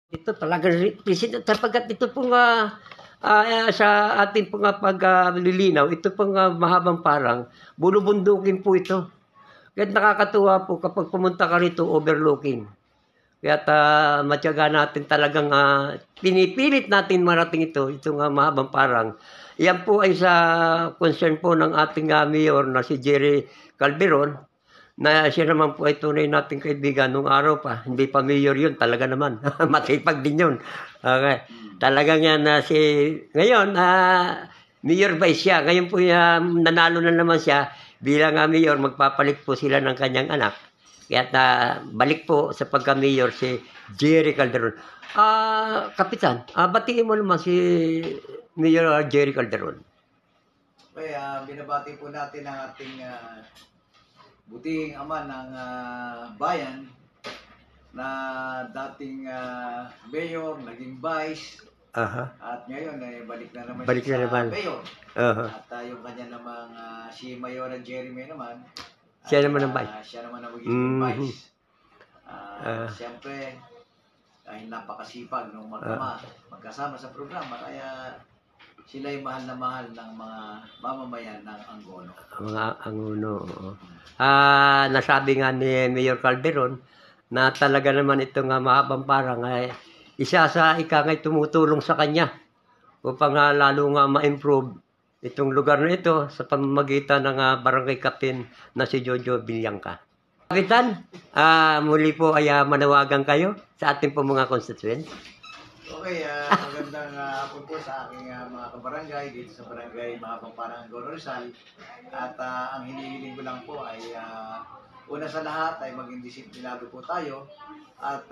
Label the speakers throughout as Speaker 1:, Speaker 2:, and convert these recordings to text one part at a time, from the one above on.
Speaker 1: Ito talaga president sapagkat ito pong, sa ating pong, paglilinaw, ito pong, mahabang parang bulubundukin po ito. Kaya't nakakatuwa po kapag pumunta ka rito overlooking. Kaya't, matiyaga natin talagang, pinipilit natin marating itong, mahabang parang. Yan po ay sa concern po ng ating, mayor na si Jerry Calderon, na siya naman po ay tunay nating kaibigan nung araw pa. Hindi pa mayor yun, talaga naman. Matipag din yun. Okay. Talagang yan na ngayon, mayor vice siya. Ngayon po nanalo na naman siya. Bilang mayor, magpapalit po sila ng kanyang anak. Kaya balik po sa pagka-mayor si Jerry Calderon. Kapitan, batiin mo naman si Mayor Jerry Calderon.
Speaker 2: Okay, binabati po natin ang ating buting ama ng bayan na dating mayor, naging vice, at ngayon balik na naman siya sa mayor. At yung kanya namang si Mayor Jeremy naman,
Speaker 1: siya naman ang vice.
Speaker 2: Siya naman ang magiging vice. Siyempre, dahil napakasipag ng magkasama sa programa, kaya sila ay mahal na mahal ng mga mamamayan ng Angono.
Speaker 1: Mga Angono, oo. Nasabi nga ni Mayor Calderon na talaga naman itong mahabang parang ay isa sa ikangay tumutulong sa kanya upang lalo nga ma-improve itong lugar na ito sa pamamagitan ng barangay captain na si Jojo Villangka. Kapitan, muli po ay manawagan kayo sa ating po mga constituents.
Speaker 2: Okay, magandang hapon po sa aking mga kabarangay dito sa barangay Mahabang Parang Angono Rizal. At ang hinihiling ko lang po ay una sa lahat ay maging disiplinado po tayo at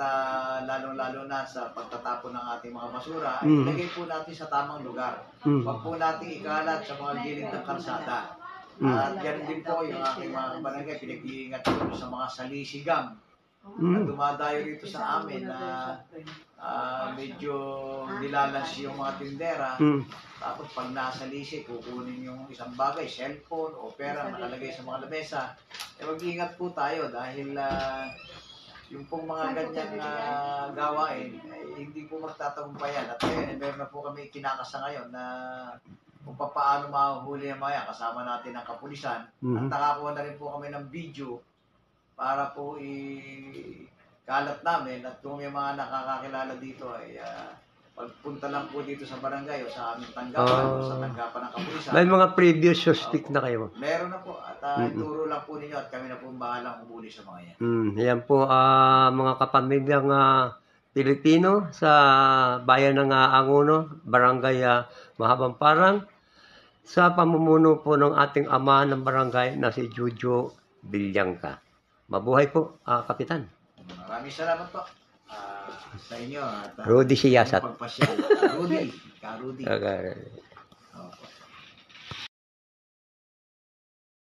Speaker 2: lalong-lalo na sa pagtatapon ng ating mga basura ay ilagay po natin sa tamang lugar. Huwag po natin ikalat sa mga gilid ng kalsada. At yan din po yung aking mga barangay, pinag-iingat po sa mga salisigang na dumadayo rito sa amin na medyo nilalas yung mga tindera. Tapos pag nasa lisi, kukunin yung isang bagay, cellphone o pera nakalagay sa mga lamesa. Mag-iingat po tayo dahil yung pong mga ganyang gawain hindi po magtatagumpayan. At ngayon, meron na po kami kinakasa ngayon na kung paano mahuhuli ang maya kasama natin ang kapulisan. At nakakuha na rin po kami ng video para po kalat namin at kung may mga nakakakilala dito ay pagpunta lang po dito sa barangay o sa aming tanggapan o sa tanggapan ng kapulisan.
Speaker 1: May mga previous suspect na kayo?
Speaker 2: Meron na po at ituro lang po ninyo at kami na po bahalang umuli sa mga yan.
Speaker 1: Yan po mga kapamilyang Pilipino sa bayan ng Angono, barangay Mahabang Parang, sa pamumuno po ng ating ama ng barangay na si Jojo Villangka. Mabuhay po, Kapitan.
Speaker 2: Maraming salamat po sa inyo at
Speaker 1: Rudy Siyasat.
Speaker 2: pagpasyal. Rudy.